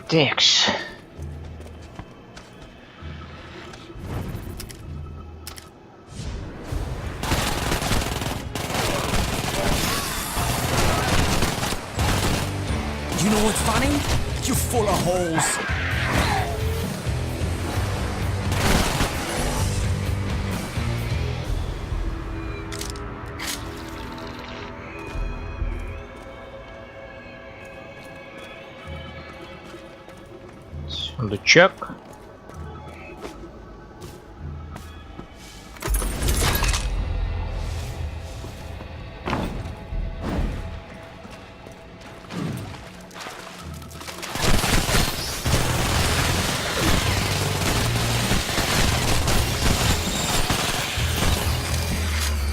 Текс. You know what's funny? You're full of holes. Сундучок.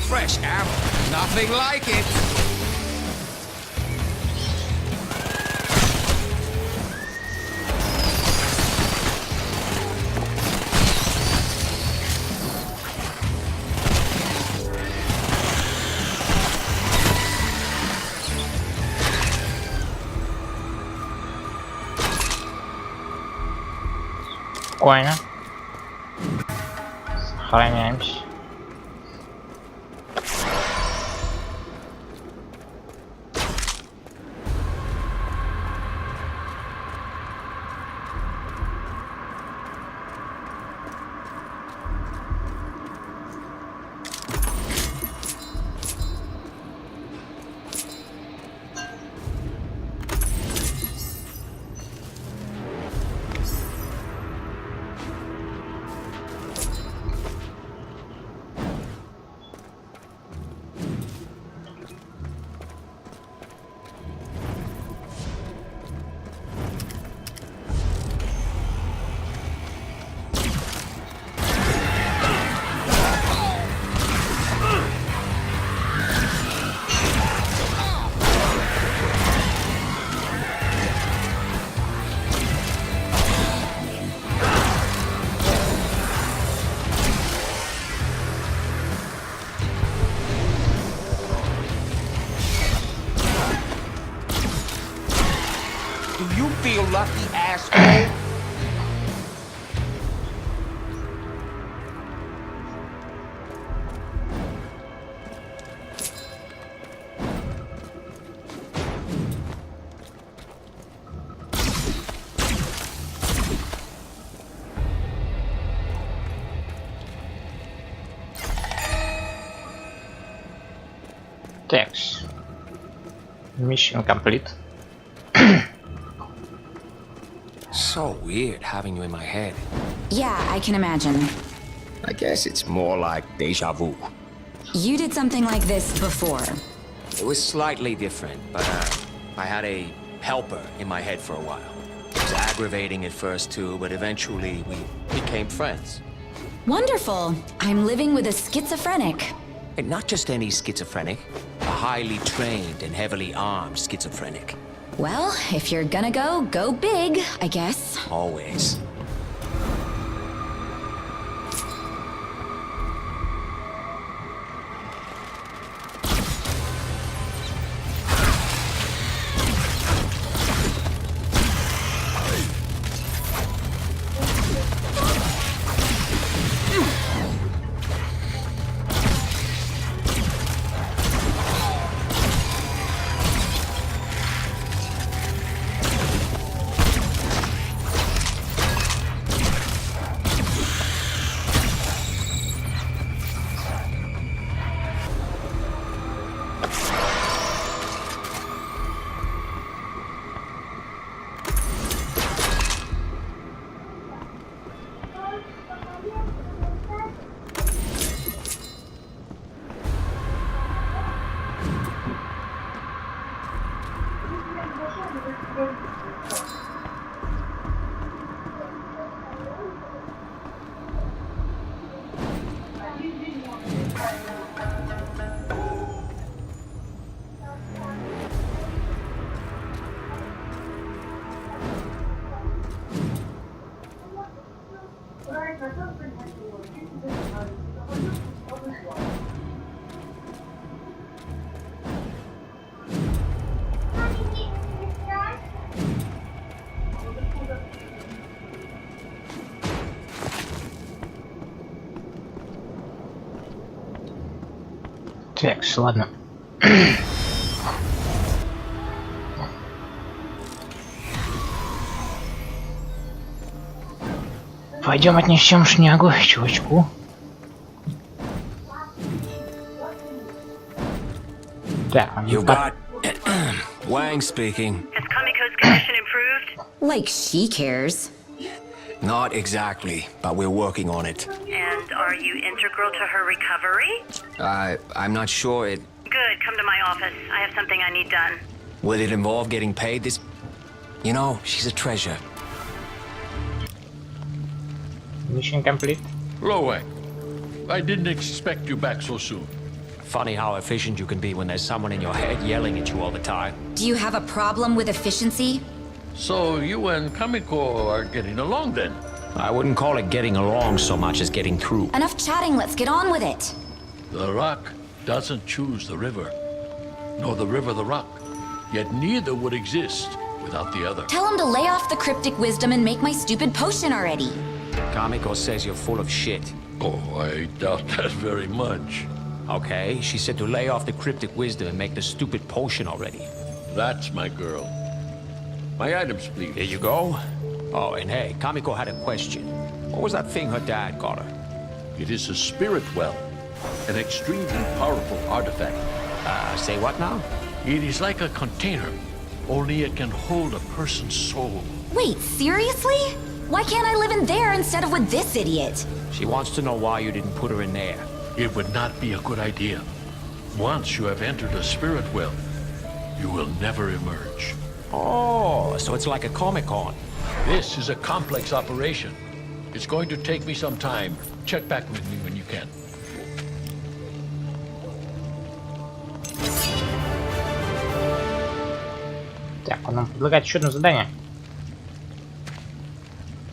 Fresh ammo. Nothing like it. Спокойно. Сохраняемся. Do you feel lucky, asshole? Текс. Mission complete. So weird having you in my head. Yeah, I can imagine. I guess it's more like deja vu. You did something like this before. It was slightly different, but I had a helper in my head for a while. It was aggravating at first too, but eventually we became friends. Wonderful. I'm living with a schizophrenic. And not just any schizophrenic, a highly trained and heavily armed schizophrenic. Well, if you're gonna go big, I guess. Always. Так, ладно. Пойдем отнесем шнягу чувачку. Так, You got... Wang speaking. Has Kamiko's condition improved? Like she cares. Not exactly, but we're working on it. And are you integral to her recovery? I'm not sure it... Good, come to my office. I have something I need done. Will it involve getting paid this... You know, she's a treasure. Mission complete. Hello, Wang. I didn't expect you back so soon. Funny how efficient you can be when there's someone in your head yelling at you all the time. Do you have a problem with efficiency? So you and Kamiko are getting along then? I wouldn't call it getting along so much as getting through. Enough chatting, let's get on with it. The rock doesn't choose the river, nor the river the rock. Yet neither would exist without the other. Tell him to lay off the cryptic wisdom and make my stupid potion already. Kamiko says you're full of shit. Oh, I doubt that very much. Okay, she said to lay off the cryptic wisdom and make the stupid potion already. That's my girl. My items, please. Here you go. Oh, and hey, Kamiko had a question. What was that thing her dad got her? It is a spirit well, an extremely powerful artifact. Say what now? It is like a container, only it can hold a person's soul. Wait, seriously? Why can't I live in there instead of with this idiot? She wants to know why you didn't put her in there. It would not be a good idea. Once you have entered a spirit well, you will never emerge. Oh, so it's like a Comic-Con. This is a complex operation. It's going to take me some time. Check back with me when you can. Так, он нам предлагает еще одно задание.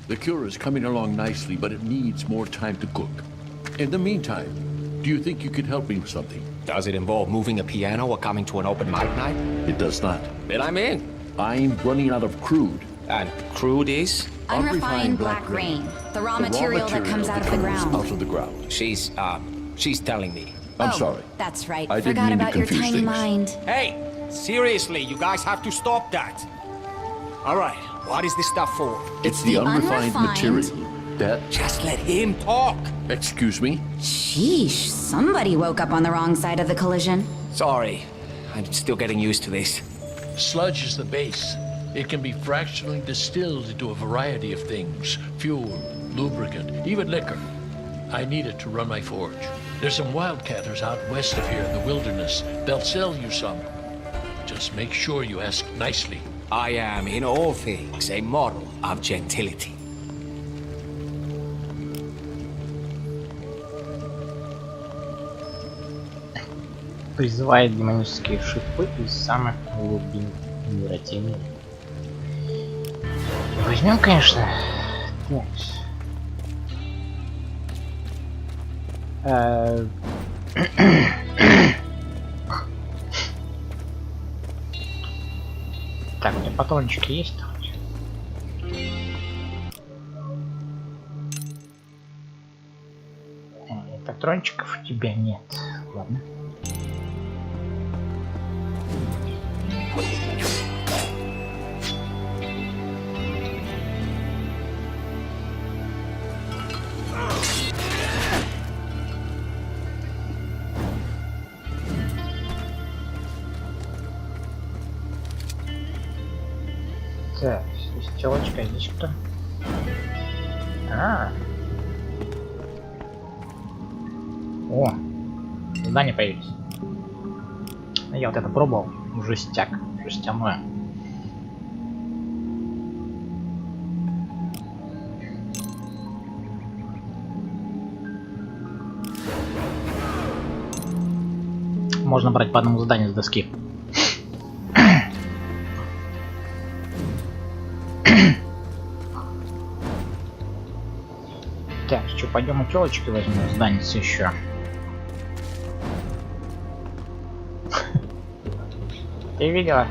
The cure is coming along nicely, but it needs more time to cook. In the meantime, do you think you could help me with something? Does it involve moving a piano or coming to an open mic night? It does not. Then I'm in. I'm running out of crude. And crude is? Unrefined black rain, the raw material that comes out of the ground. Out of the ground. She's telling me. I'm sorry. That's right. I didn't Forgot mean to about your confuse tiny things. mind. Hey, seriously, you guys have to stop that. All right, what is this stuff for? It's the unrefined material. That... Just let him talk. Excuse me? Sheesh, somebody woke up on the wrong side of the collision. Sorry, I'm still getting used to this. Sludge is the base. It can be fractionally distilled into a variety of things. Fuel, lubricant, even liquor. I need it to run my forge. There's some wildcatters out west of here in the wilderness. They'll sell you some. Just make sure you ask nicely. I am, in all things, a model of gentility. Призывает демонические шипы из самых глубин мира тени. Возьмем, конечно. Так, у меня патрончики есть? Патрончиков у тебя нет. Ладно. Так, здесь телочка, здесь кто? О, здания появились. Я вот это пробовал. Жестяк, жестяное. Можно брать по одному заданию с доски. Так, что, пойдем у телочки возьмем здание еще. Ты видела?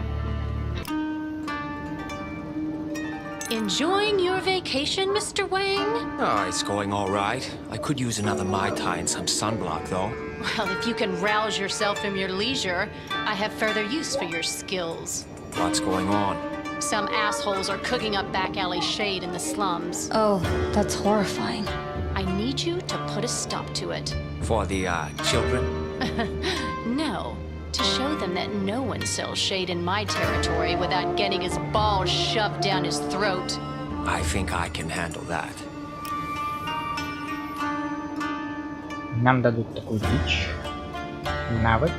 Enjoying your vacation, Mr. Wang? Oh, it's going all right. I could use another Mai Tai and some sunblock, though. Well, if you can rouse yourself in your leisure, I have further use for your skills. What's going on? Some assholes are cooking up back alley shade in the slums. Oh, that's horrifying. I need you to put a stop to it. For the, children? No, to show them that no one sells shade in my territory without getting his balls shoved down his throat. I think I can handle that. Нам дадут такую дичь. Навык.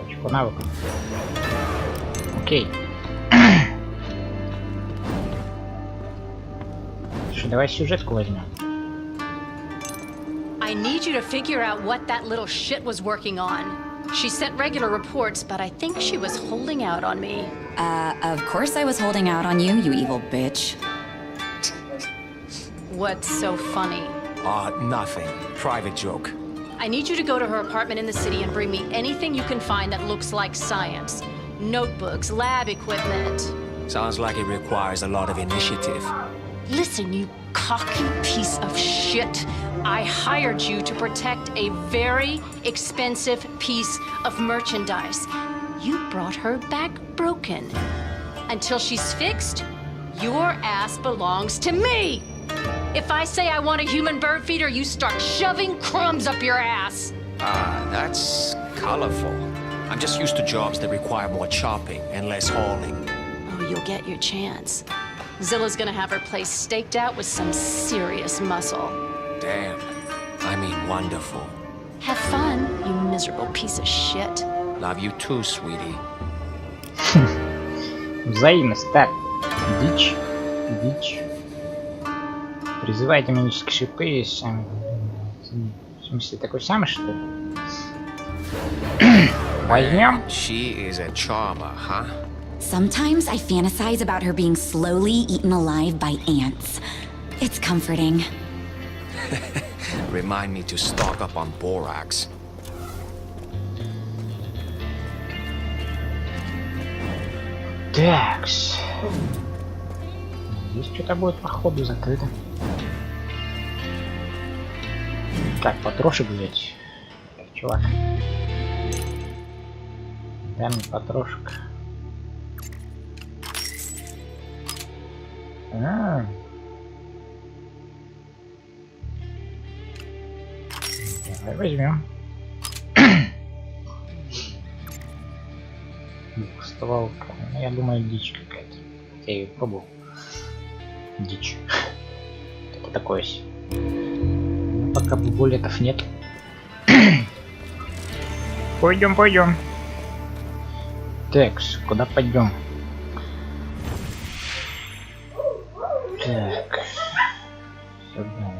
Точку навыка. Окей. Что, давай сюжетку возьмем. I need you to figure out what that little shit was working on. She sent regular reports, but I think she was holding out on me. Of course I was holding out on you, you evil bitch. What's so funny? Nothing. Private joke. I need you to go to her apartment in the city and bring me anything you can find that looks like science. Notebooks, lab equipment. Sounds like it requires a lot of initiative. Listen, you cocky piece of shit. I hired you to protect a very expensive piece of merchandise. You brought her back broken. Until she's fixed, your ass belongs to me! If I say I want a human bird feeder, you start shoving crumbs up your ass! That's colorful. I'm just used to jobs that require more chopping and less hauling. Oh, you'll get your chance. Zilla's gonna have her place staked out with some serious muscle. Damn. I mean, wonderful. Have fun, you miserable piece of shit. Love you too, sweetie. Взаимность. Так. Дичь. Дичь. Призывайте магические шипы. Сами... В смысле, такой самый, что ли? Возьмем. She is a charmer, huh? Sometimes I fantasize about her being slowly eaten alive by ants. It's comforting. Remind me to stock up on borax. Такс. Здесь что-то будет походу закрыто. Как патрошек взять? Так, чувак. Дай мне патрошек. Давай возьмем. Двухстволка. Ну, я думаю, дичь какая-то. Я ее пробовал. Дичь. Это такое себе. Но пока булетов нет. Пойдем. Такс, куда пойдем? Так. Сюда.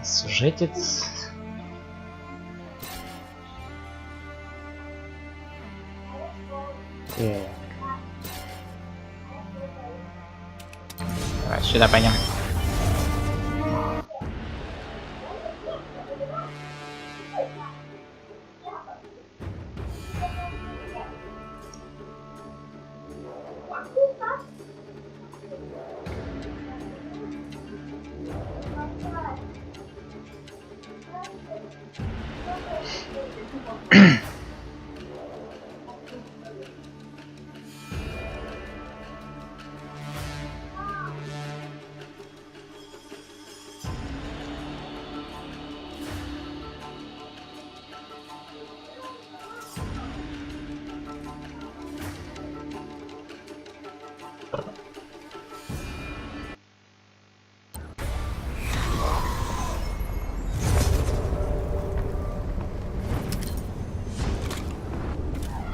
Сюжетец. Так. Давай сюда пойдем.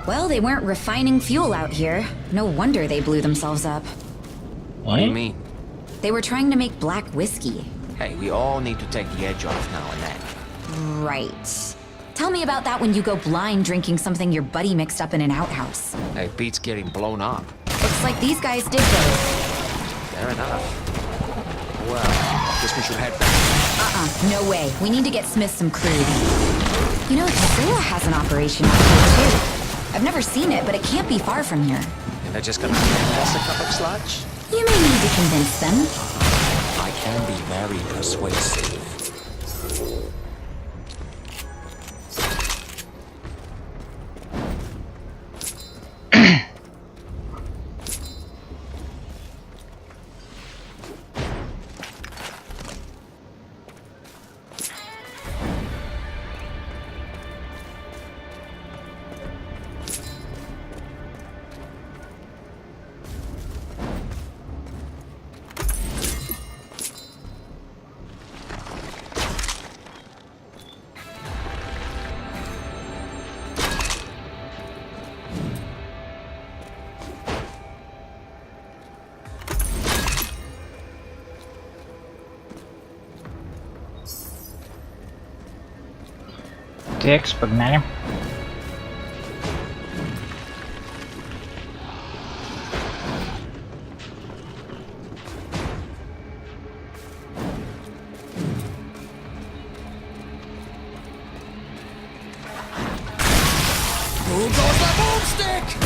Well, they weren't refining fuel out here. No wonder they blew themselves up. What do you mean? They were trying to make black whiskey. Hey, we all need to take the edge off now and then. Right. Tell me about that when you go blind drinking something your buddy mixed up in an outhouse. Hey, Pete's getting blown up. Looks like these guys did both. Fair enough. Well, guess we should head back. No way. We need to get Smith some crude. You know, Zilla has an operation out here, too. I've never seen it, but it can't be far from here. And they're just gonna hand us a cup of sludge? You may need to convince them. I can be very persuasive. Так, погнали. Who goes the boomstick?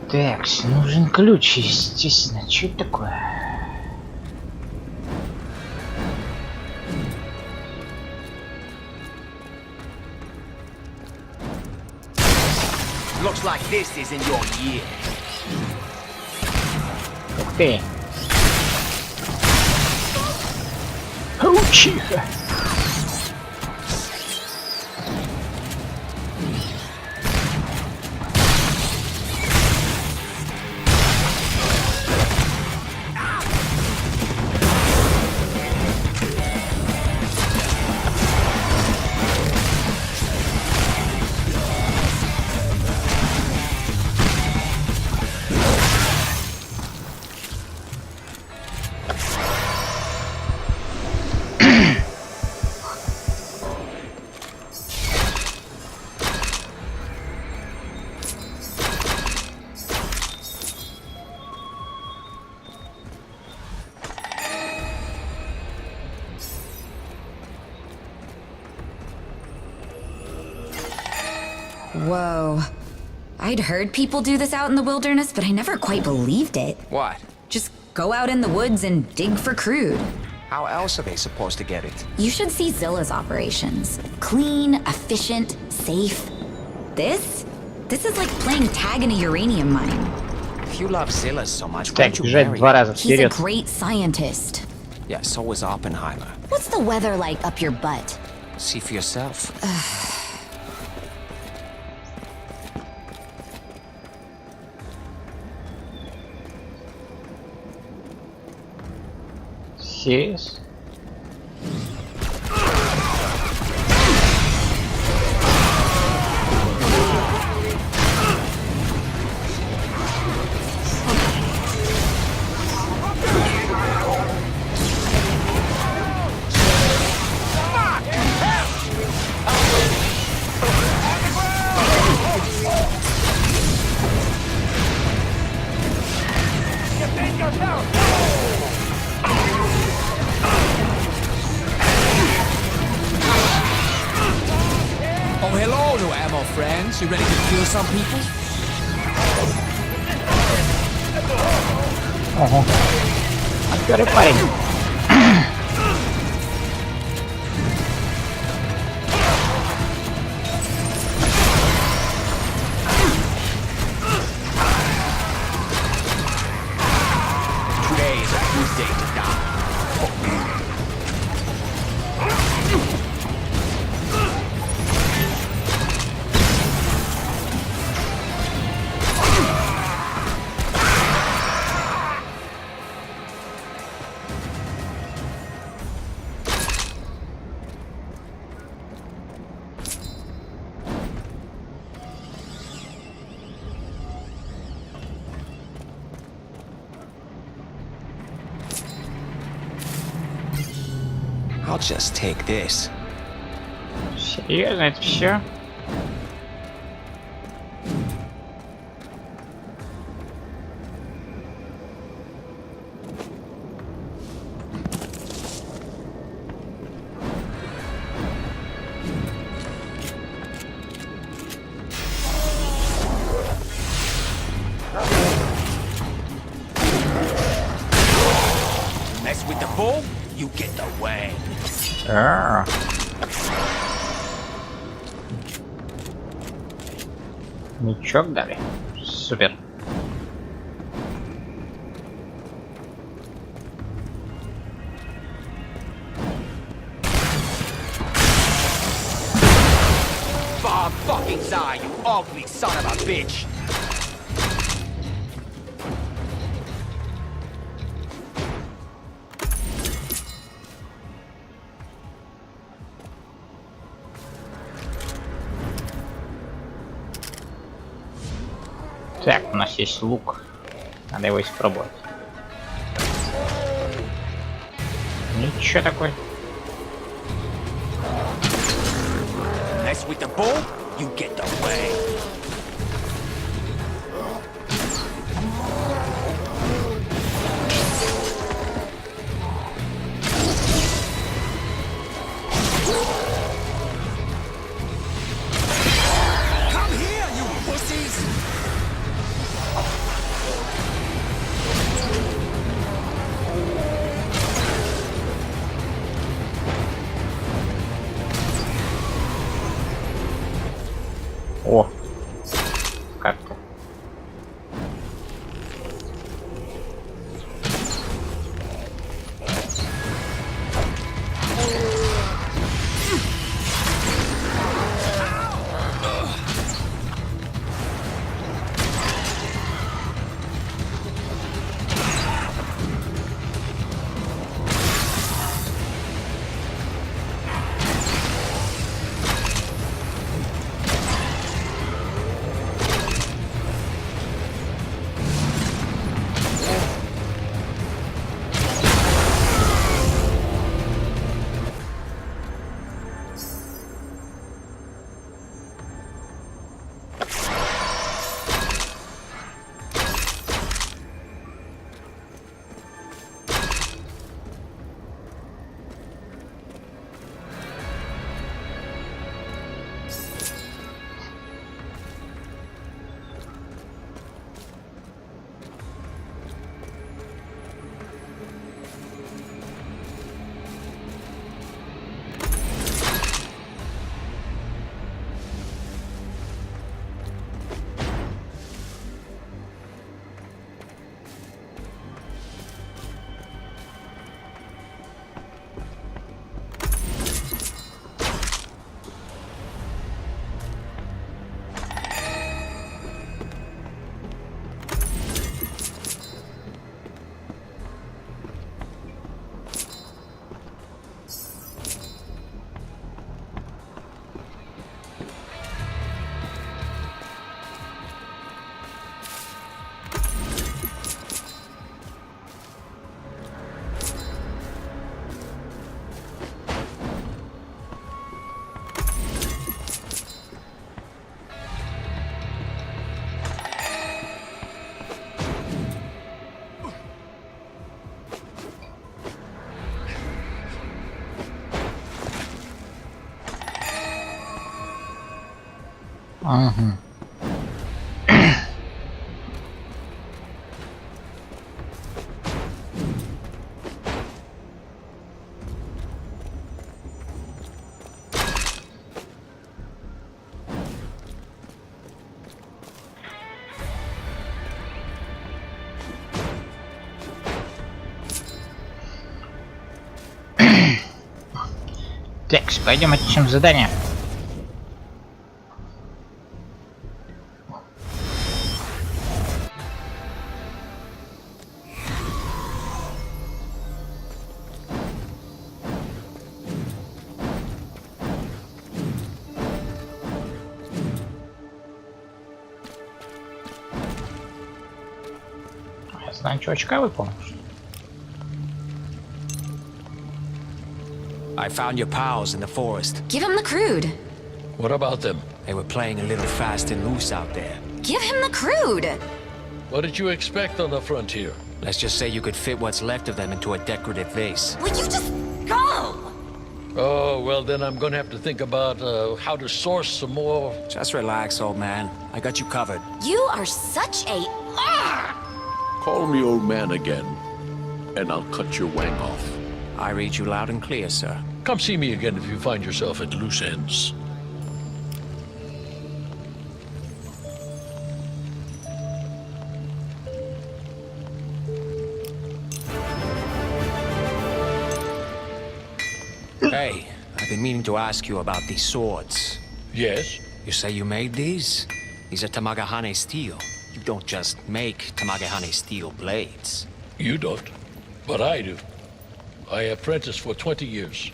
Так, нужен ключ, естественно. Что это такое? Looks like this isn't your year. Ух ты! Учиха! Whoa. I'd heard people do this out in the wilderness, but I never quite believed it. What? Just go out in the woods and dig for crude. How else are they supposed to get it? You should see Zilla's operations. Clean, efficient, safe. This is like playing tag in a uranium mine. If you love Zilla so much, Так, won't you бежать marry два her? раза He's a вперед. great scientist. Yeah, so is Oppenheimer. What's the weather like up your butt? See for yourself. Serious? Oh, hello, new ammo friends. You ready to kill some people? Ого. Отпёрый парень. Today is a good day to die. I'll just take this. Серьезно, это все? you get the way. Ничок дали. Супер. Bob fucking Zai, you ugly son of a bitch. Так, у нас есть лук. Надо его испробовать. Ничего такой. Mess with the bull, you get the way. Come here, you pussies! О! Как-то. Ага. Так, пойдем отчим задание. Знаю, чувачка выполнил. I found your pals in the forest. Give him the crude. What about them? They were playing a little fast and loose out there. Give him the crude. What did you expect on the frontier? Let's just say you could fit what's left of them into a decorative vase. Will you just go? Oh, well, then I'm gonna have to think about how to source some more. Just relax, old man. I got you covered. You are such a... Call me old man again, and I'll cut your wang off. I read you loud and clear, sir. Come see me again if you find yourself at loose ends. Hey, I've been meaning to ask you about these swords. Yes? You say you made these? These are Tamagahane steel. You don't just make Tamagahane steel blades. You don't, but I do. I apprenticed for 20 years,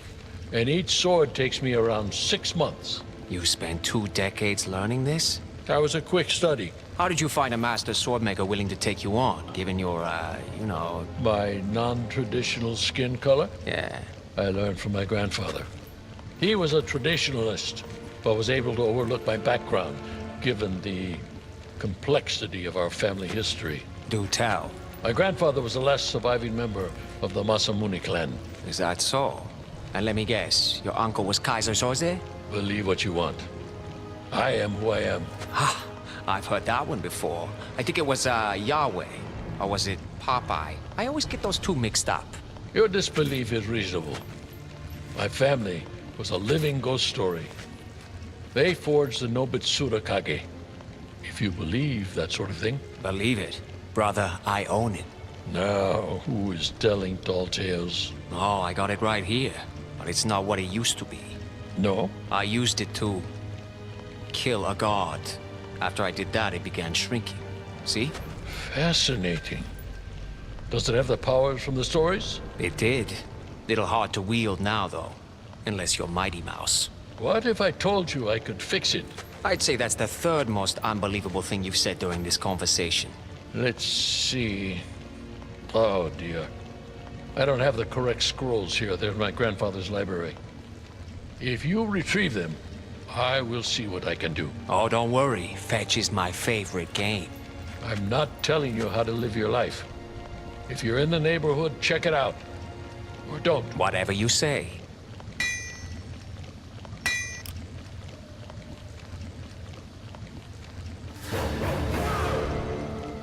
and each sword takes me around 6 months. You spent 2 decades learning this? I was a quick study. How did you find a master swordmaker willing to take you on, given your, you know... My non-traditional skin color, Yeah. I learned from my grandfather. He was a traditionalist, but was able to overlook my background, given the complexity of our family history. Do tell. My grandfather was the last surviving member of the Masamune clan. Is that so? And let me guess, your uncle was Kaiser Soze? Believe what you want. I am who I am. Ha! I've heard that one before. I think it was, Yahweh. Or was it Popeye? I always get those two mixed up. Your disbelief is reasonable. My family was a living ghost story. They forged the Nobitsura Kage. If you believe that sort of thing. Believe it. Brother, I own it. Now, who is telling tall tales? Oh, I got it right here. But it's not what it used to be. No? I used it to kill a god. After I did that, it began shrinking. See? Fascinating. Does it have the powers from the stories? It did. Little hard to wield now, though. Unless you're Mighty Mouse. What if I told you I could fix it? I'd say that's the third most unbelievable thing you've said during this conversation. Let's see. Oh, dear. I don't have the correct scrolls here. They're in my grandfather's library. If you retrieve them, I will see what I can do. Oh, don't worry. Fetch is my favorite game. I'm not telling you how to live your life. If you're in the neighborhood, check it out. Or don't. Whatever you say.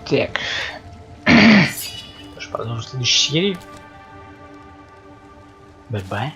Так. Продолжим в следующей серии. Бай-бай.